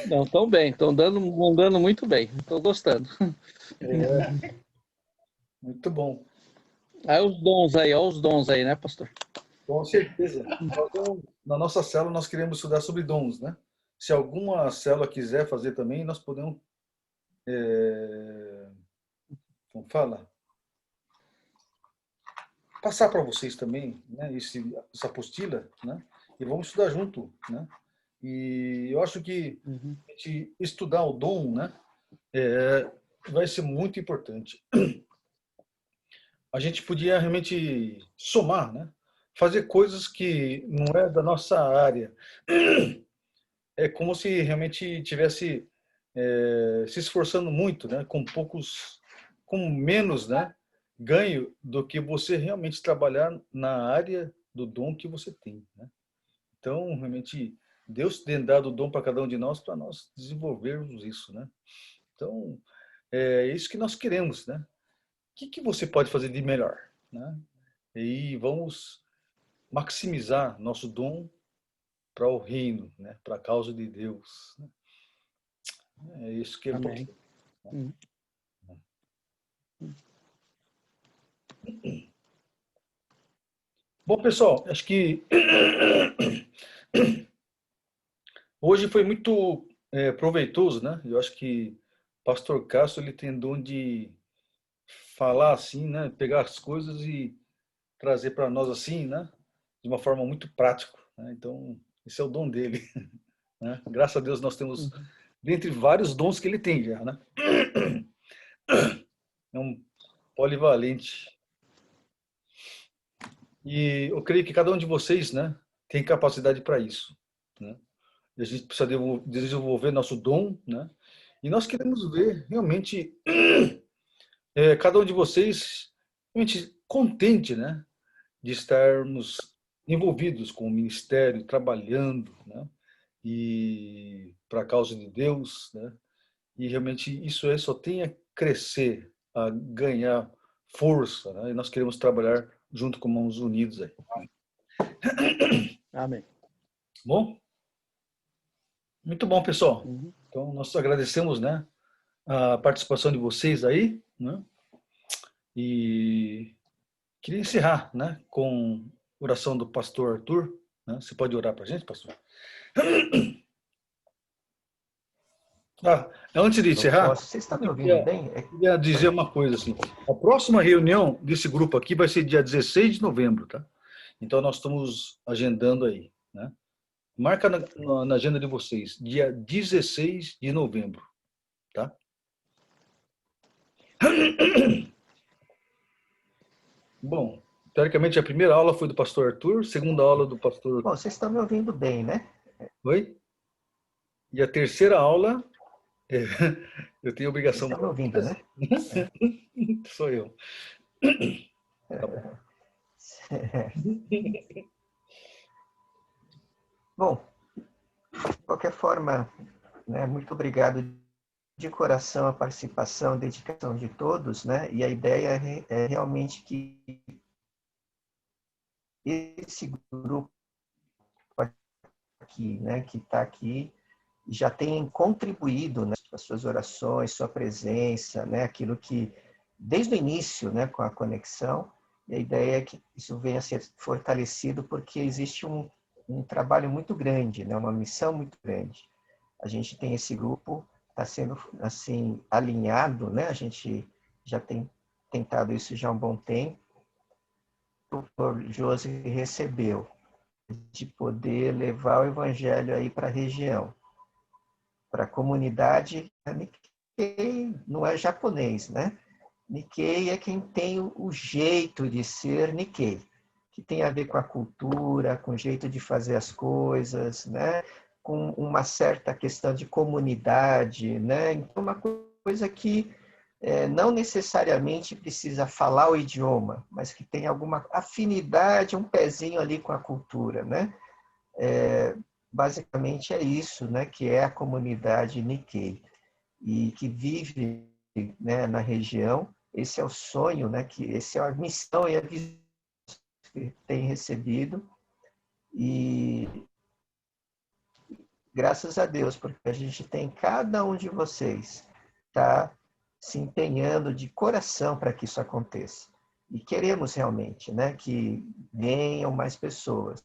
Não, estão bem, estão andando muito bem, estou gostando. Muito bom. Aí olha os dons aí, né, pastor? Com certeza. Na nossa célula, nós queremos estudar sobre dons, né? Se alguma célula quiser fazer também, nós podemos, como fala? Passar para vocês também, né? Essa apostila, né? E vamos estudar junto, né? E eu acho que a gente estudar o dom, né? Vai ser muito importante. A gente podia realmente somar, né? Fazer coisas que não é da nossa área. É como se realmente tivesse se esforçando muito, né? Com menos, né? Ganho do que você realmente trabalhar na área do dom que você tem, né? Então, realmente, Deus tem dado o dom para cada um de nós para nós desenvolvermos isso, né? Então, é isso que nós queremos, né? O que você pode fazer de melhor, né? E vamos maximizar nosso dom para o reino, né? Para a causa de Deus. Né? É isso que é importante. Bom, pessoal, acho que hoje foi muito proveitoso, né? Eu acho que o pastor Cássio ele tem dom de falar assim, né? Pegar as coisas e trazer para nós assim, né? De uma forma muito prática. Né? Então, esse é o dom dele. Né? Graças a Deus nós temos, dentre vários dons que ele tem já, né? É um polivalente. E eu creio que cada um de vocês, né, tem capacidade para isso, né? E a gente precisa desenvolver nosso dom, né? E nós queremos ver realmente cada um de vocês realmente contente, né, de estarmos envolvidos com o ministério, trabalhando, né, e para a causa de Deus, né, e realmente isso só tem a crescer, a ganhar força, né, e nós queremos trabalhar junto com mãos unidas aí. Amém. Bom? Muito bom, pessoal. Então, nós agradecemos, né, a participação de vocês aí, né, e queria encerrar, né, com a oração do pastor Arthur, né? Você pode orar para a gente, pastor? Antes de Eu encerrar, posso. Vocês estão me eu ouvindo bem? queria dizer uma coisa assim. A próxima reunião desse grupo aqui vai ser dia 16 de novembro, tá? Então nós estamos agendando aí, né? Marca na agenda de vocês, dia 16 de novembro, tá? Bom, teoricamente a primeira aula foi do pastor Arthur, segunda aula do pastor... Bom, vocês estão me ouvindo bem, né? Oi? E a terceira aula, eu tenho a obrigação... Vocês estão me ouvindo, né? Sou eu. Tá bom. Bom, de qualquer forma, né, muito obrigado de coração a participação, a dedicação de todos, né? E a ideia é realmente que esse grupo aqui, né, que está aqui, já tem contribuído, né, com as suas orações, sua presença, né, aquilo que, desde o início, né, com a conexão, e a ideia é que isso venha a ser fortalecido, porque existe um trabalho muito grande, né, uma missão muito grande. A gente tem esse grupo, está sendo assim alinhado, né, a gente já tem tentado isso já há um bom tempo. O Dr. Josi recebeu de poder levar o evangelho aí para a região, para a comunidade. Nikkei não é japonês, né? Nikkei é quem tem o jeito de ser Nikkei, que tem a ver com a cultura, com o jeito de fazer as coisas, né? Com uma certa questão de comunidade, né? Então, uma coisa que não necessariamente precisa falar o idioma, mas que tem alguma afinidade, um pezinho ali com a cultura, né? Basicamente é isso, né? Que é a comunidade Nikkei e que vive, né, na região. Esse é o sonho, né? Que essa é a missão e a visão que tem recebido, e graças a Deus, porque a gente tem cada um de vocês tá se empenhando de coração para que isso aconteça. E queremos realmente, né, que venham mais pessoas.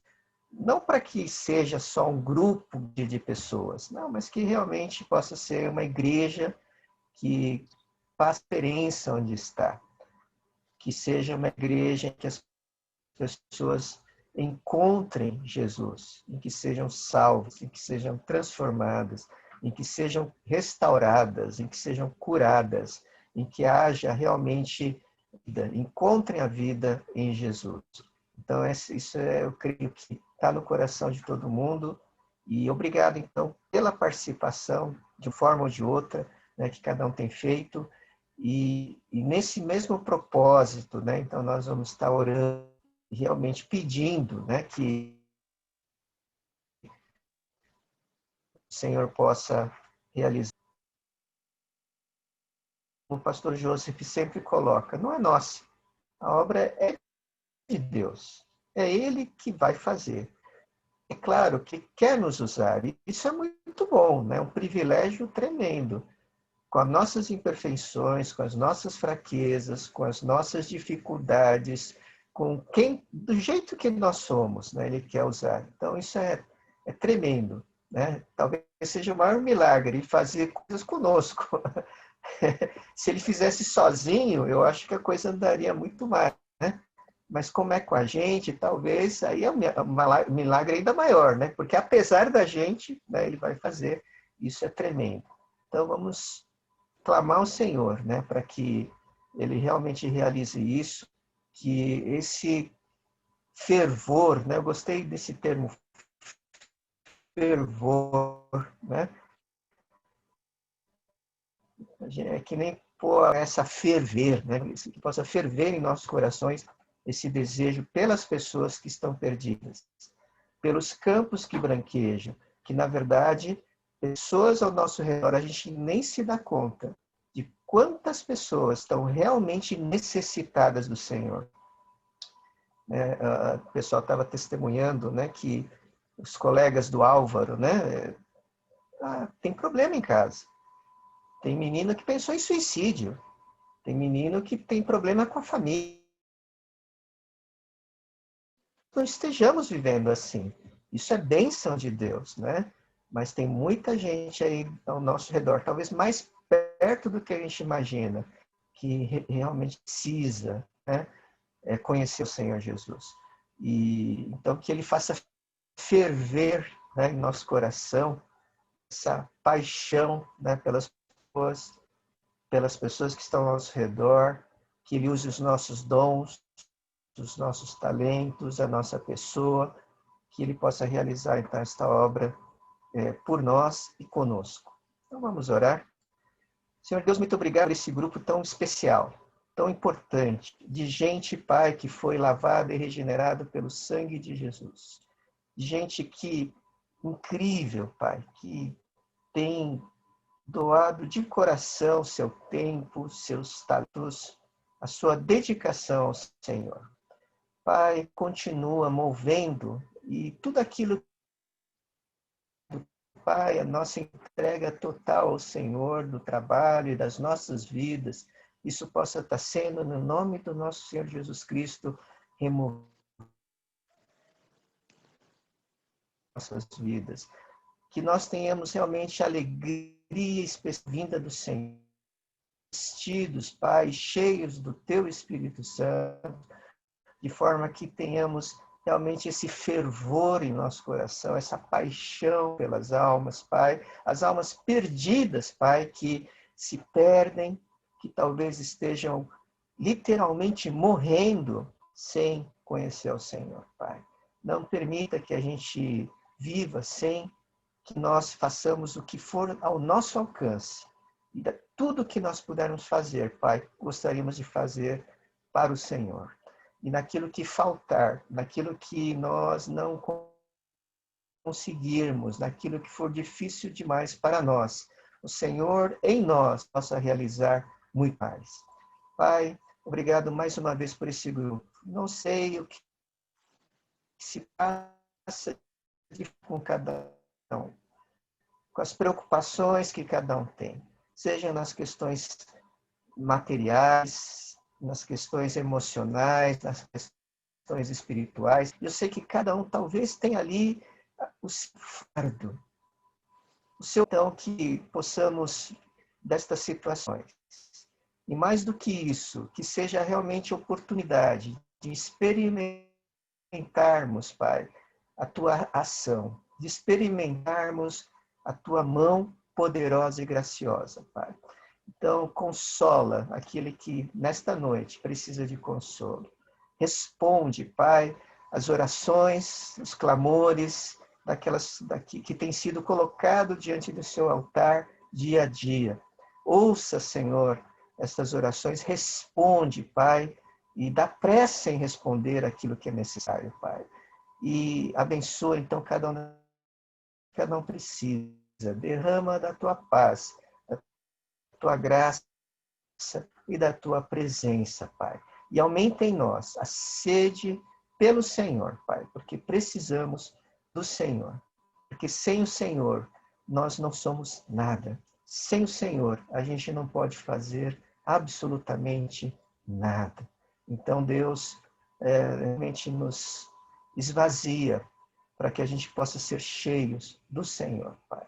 Não para que seja só um grupo de pessoas, não, mas que realmente possa ser uma igreja que faça diferença onde está. Que seja uma igreja em que as pessoas encontrem Jesus, em que sejam salvas, em que sejam transformadas, em que sejam restauradas, em que sejam curadas, em que haja realmente vida, encontrem a vida em Jesus. Então, isso eu creio que está no coração de todo mundo, e obrigado, então, pela participação, de uma forma ou de outra, né, que cada um tem feito, e nesse mesmo propósito, né, então nós vamos estar orando, realmente pedindo, né, que o Senhor possa realizar. O pastor Joseph sempre coloca, não é nossa, a obra é de Deus, é Ele que vai fazer. É claro que quer nos usar, e isso é muito bom, né? Um privilégio tremendo, com as nossas imperfeições, com as nossas fraquezas, com as nossas dificuldades, do jeito que nós somos, né? Ele quer usar. Então, isso é tremendo, né? Talvez seja o maior milagre fazer coisas conosco. Se ele fizesse sozinho, eu acho que a coisa andaria muito mais, né? Mas como é com a gente, talvez aí é um milagre ainda maior, né? Porque apesar da gente, né, ele vai fazer. Isso é tremendo. Então, vamos clamar ao Senhor, né, para que ele realmente realize isso, que esse fervor, né, eu gostei desse termo, fervor, né, é que nem possa ferver, né? Que possa ferver em nossos corações esse desejo pelas pessoas que estão perdidas, pelos campos que branquejam, que na verdade pessoas ao nosso redor, a gente nem se dá conta de quantas pessoas estão realmente necessitadas do Senhor. O pessoal estava testemunhando, né, que os colegas do Álvaro, né, tem problema em casa. Tem menino que pensou em suicídio. Tem menino que tem problema com a família. Não estejamos vivendo assim. Isso é bênção de Deus, né? Mas tem muita gente aí ao nosso redor, talvez mais perto do que a gente imagina, que realmente precisa, né, conhecer o Senhor Jesus. E então que Ele faça ferver, né, em nosso coração essa paixão, né, pelas pessoas que estão ao nosso redor, que Ele use os nossos dons, os nossos talentos, a nossa pessoa, que Ele possa realizar então esta obra por nós e conosco. Então vamos orar. Senhor Deus, muito obrigado por esse grupo tão especial, tão importante, de gente, Pai, que foi lavada e regenerada pelo sangue de Jesus. Gente que, incrível, Pai, que tem doado de coração seu tempo, seus talentos, a sua dedicação ao Senhor. Pai, continua movendo e tudo aquilo, Pai, a nossa entrega total ao Senhor, do trabalho e das nossas vidas, isso possa estar sendo, no nome do nosso Senhor Jesus Cristo, removido nossas vidas. Que nós tenhamos realmente alegria vinda do Senhor, vestidos, Pai, cheios do Teu Espírito Santo, de forma que tenhamos realmente esse fervor em nosso coração, essa paixão pelas almas, Pai, as almas perdidas, Pai, que se perdem, que talvez estejam literalmente morrendo sem conhecer o Senhor, Pai. Não permita que a gente viva sem que nós façamos o que for ao nosso alcance. E tudo que nós pudermos fazer, Pai, gostaríamos de fazer para o Senhor. E naquilo que faltar, naquilo que nós não conseguirmos, naquilo que for difícil demais para nós, o Senhor em nós possa realizar muito mais. Pai, obrigado mais uma vez por esse grupo. Não sei o que se passa com cada um, com as preocupações que cada um tem, seja nas questões materiais, nas questões emocionais, nas questões espirituais. Eu sei que cada um talvez tenha ali o seu fardo, o seu, então, que possamos destas situações. E mais do que isso, que seja realmente oportunidade de experimentarmos, Pai, a Tua ação, de experimentarmos a Tua mão poderosa e graciosa, Pai. Então, consola aquele que, nesta noite, precisa de consolo. Responde, Pai, as orações, os clamores que tem sido colocado diante do seu altar dia a dia. Ouça, Senhor, estas orações, responde, Pai, e dá pressa em responder aquilo que é necessário, Pai. E abençoa, então, cada um precisa. Derrama da Tua paz, Tua graça e da Tua presença, Pai. E aumenta em nós a sede pelo Senhor, Pai, porque precisamos do Senhor. Porque sem o Senhor, nós não somos nada. Sem o Senhor, a gente não pode fazer absolutamente nada. Então, Deus realmente nos esvazia para que a gente possa ser cheios do Senhor, Pai.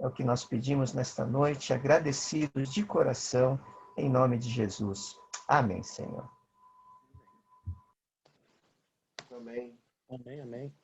É o que nós pedimos nesta noite, agradecidos de coração, em nome de Jesus. Amém, Senhor. Amém. Amém, amém.